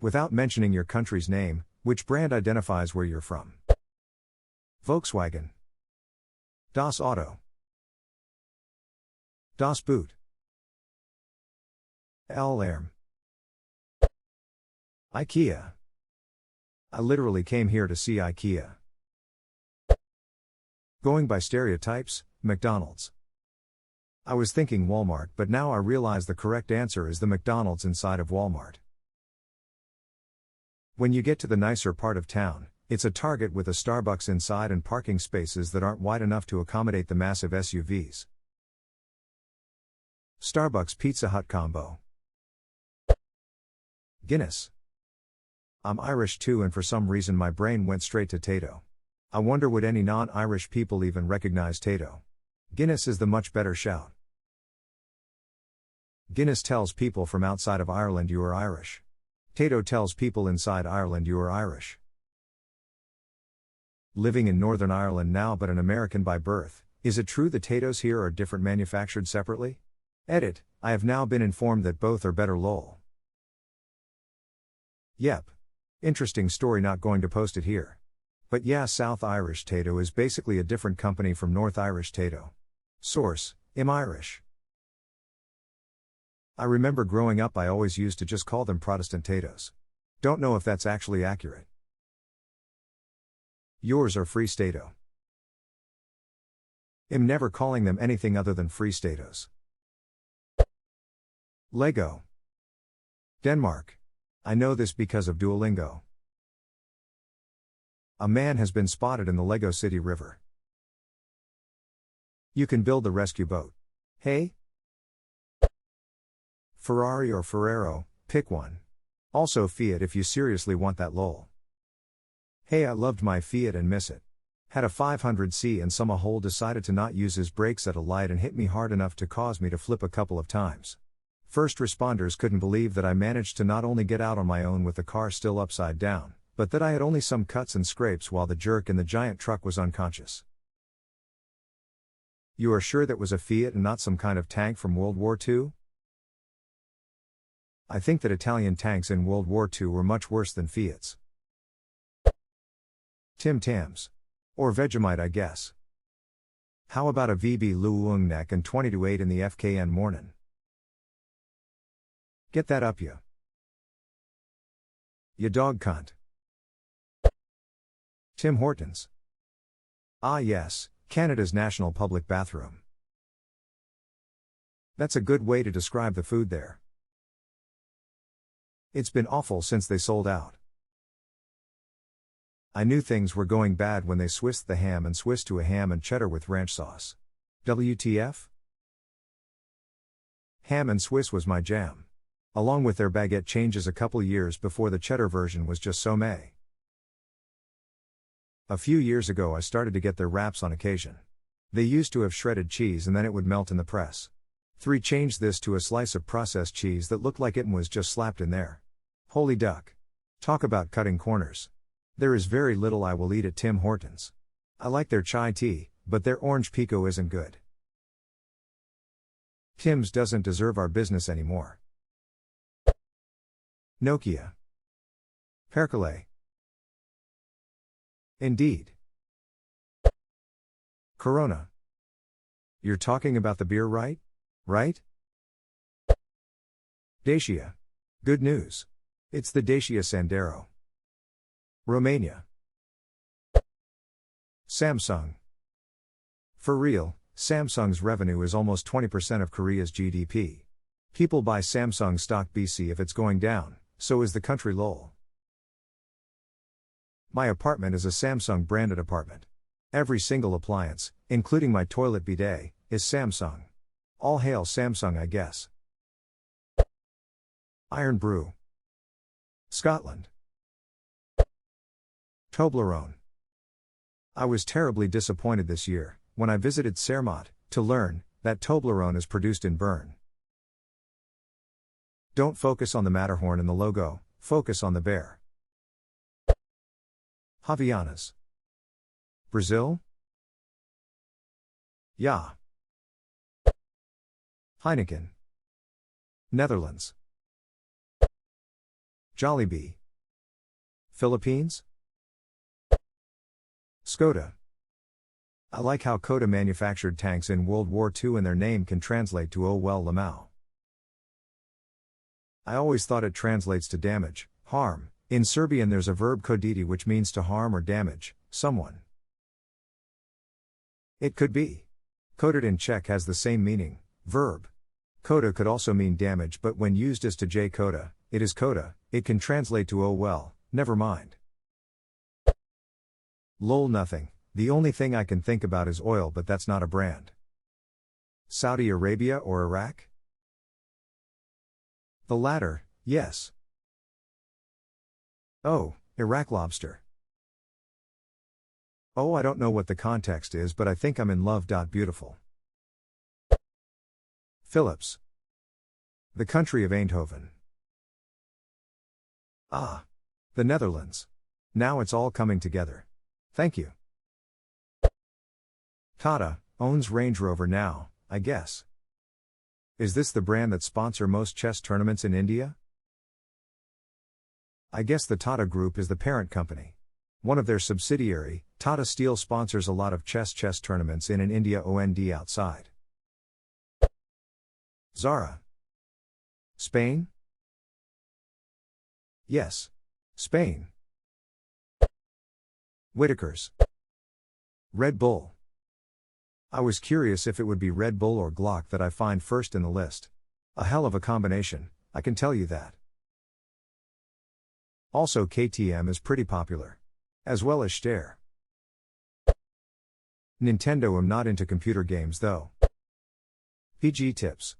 Without mentioning your country's name, which brand identifies where you're from? Volkswagen. Das Auto. Das Boot. Alarm. IKEA. I literally came here to see IKEA. Going by stereotypes, McDonald's. I was thinking Walmart, but now I realize the correct answer is the McDonald's inside of Walmart. When you get to the nicer part of town, it's a Target with a Starbucks inside and parking spaces that aren't wide enough to accommodate the massive SUVs. Starbucks Pizza Hut combo. Guinness. I'm Irish too, and for some reason my brain went straight to Tato. I wonder would any non-Irish people even recognize Tato? Guinness is the much better shout. Guinness tells people from outside of Ireland you are Irish. Tato tells people inside Ireland you are Irish. Living in Northern Ireland now but an American by birth, is it true the Tatos here are different manufactured separately? Edit, I have now been informed that both are better lol. Yep. Interesting story, not going to post it here. But yeah, South Irish Tato is basically a different company from North Irish Tato. Source, I'm Irish. I remember growing up I always used to just call them Protestant Tatos. Don't know if that's actually accurate. Yours are Free Stato. I'm never calling them anything other than Free Statos. Lego. Denmark. I know this because of Duolingo. A man has been spotted in the Lego City River. You can build the rescue boat. Hey? Ferrari or Ferrero, pick one. Also Fiat if you seriously want that lol. Hey, I loved my Fiat and miss it. Had a 500c and some a-hole decided to not use his brakes at a light and hit me hard enough to cause me to flip a couple of times. First responders couldn't believe that I managed to not only get out on my own with the car still upside down, but that I had only some cuts and scrapes while the jerk in the giant truck was unconscious. You are sure that was a Fiat and not some kind of tank from World War II? I think that Italian tanks in World War II were much worse than Fiats. Tim Tams. Or Vegemite, I guess. How about a VB Luung neck and 20-8 in the FKN mornin'? Get that up ya. Ya dog cunt. Tim Hortons. Ah yes, Canada's national public bathroom. That's a good way to describe the food there. It's been awful since they sold out. I knew things were going bad when they swissed the ham and Swiss to a ham and cheddar with ranch sauce. WTF? Ham and Swiss was my jam. Along with their baguette changes a couple years before the cheddar version was just so meh. A few years ago I started to get their wraps on occasion. They used to have shredded cheese and then it would melt in the press. 3 changed this to a slice of processed cheese that looked like it was just slapped in there. Holy duck. Talk about cutting corners. There is very little I will eat at Tim Hortons. I like their chai tea, but their orange pico isn't good. Tim's doesn't deserve our business anymore. Nokia. Percole. Indeed. Corona. You're talking about the beer, right? Right? Dacia. Good news. It's the Dacia Sandero. Romania. Samsung. For real, Samsung's revenue is almost 20% of Korea's GDP. People buy Samsung stock BC if it's going down, so is the country lol. My apartment is a Samsung branded apartment. Every single appliance, including my toilet bidet, is Samsung. All hail Samsung, I guess. Iron Brew. Scotland. Toblerone. I was terribly disappointed this year, when I visited Cermat, to learn that Toblerone is produced in Bern. Don't focus on the Matterhorn in the logo, focus on the bear. Havaianas. Brazil? Ja. Heineken. Netherlands. Jollibee. Philippines? Skoda. I like how Koda manufactured tanks in World War II and their name can translate to oh well Lamau. I always thought it translates to damage, harm. In Serbian there's a verb koditi which means to harm or damage someone. It could be. Kodit in Czech has the same meaning, verb. Koda could also mean damage, but when used as to J Koda, it is Koda. It can translate to oh well, never mind. Lol nothing, the only thing I can think about is oil, but that's not a brand. Saudi Arabia or Iraq? The latter, yes. Oh, Iraq lobster. Oh, I don't know what the context is, but I think I'm in love. Beautiful. Philips. The country of Eindhoven. Ah. The Netherlands. Now it's all coming together. Thank you. Tata owns Range Rover now, I guess. Is this the brand that sponsor most chess tournaments in India? I guess the Tata Group is the parent company. One of their subsidiary, Tata Steel, sponsors a lot of chess tournaments in India and outside. Zara. Spain? Yes. Spain. Whitakers. Red Bull. I was curious if it would be Red Bull or Glock that I find first in the list. A hell of a combination, I can tell you that. Also KTM is pretty popular. As well as Steyr. Nintendo. I'm not into computer games though. PG tips.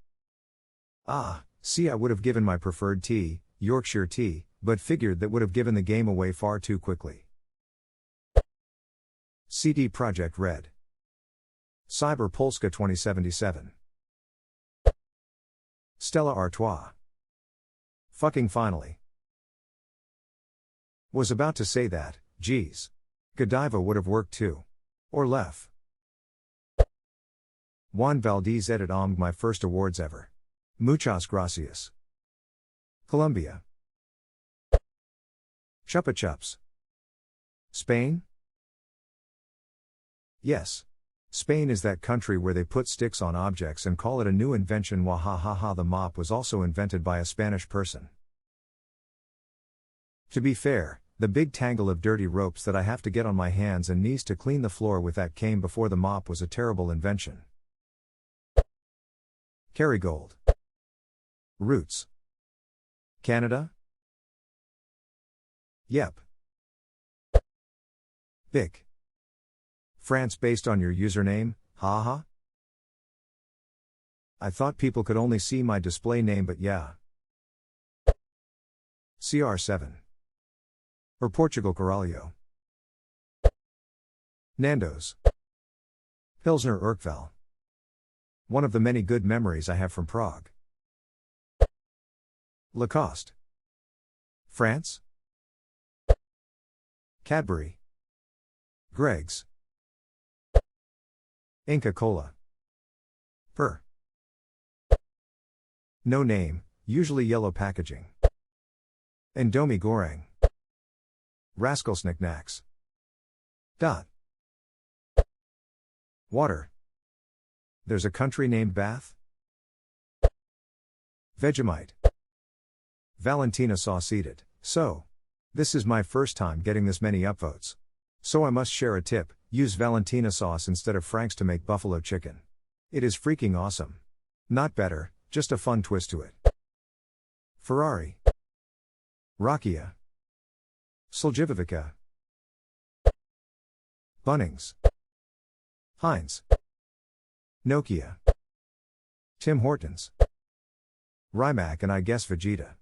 Ah, see, I would have given my preferred tea, Yorkshire tea, but figured that would have given the game away far too quickly. CD Projekt Red. Cyber Polska 2077. Stella Artois. Fucking finally. Was about to say that, geez. Godiva would have worked too. Or Lef. Juan Valdez edit my first awards ever. Muchas gracias. Colombia. Chupa Chups. Spain? Yes. Spain is that country where they put sticks on objects and call it a new invention. Wahahaha. The mop was also invented by a Spanish person. To be fair, the big tangle of dirty ropes that I have to get on my hands and knees to clean the floor with that came before the mop was a terrible invention. Kerrygold. Roots. Canada? Yep. Bic. France based on your username, haha? I thought people could only see my display name, but yeah. CR7. Or Portugal Caralho. Nando's. Pilsner Urquell. One of the many good memories I have from Prague. Lacoste. France? Cadbury. Greg's. Inca Cola. Per. No name, usually yellow packaging. Indomie Goreng. Rascal Knickknacks. Dot. Water. There's a country named Bath? Vegemite. Valentina sauce. Eat it. So. This is my first time getting this many upvotes. So I must share a tip, use Valentina sauce instead of Frank's to make buffalo chicken. It is freaking awesome. Not better, just a fun twist to it. Ferrari. Rakia. Soljivovica. Bunnings. Heinz. Nokia. Tim Hortons. Rimac and I guess Vegeta.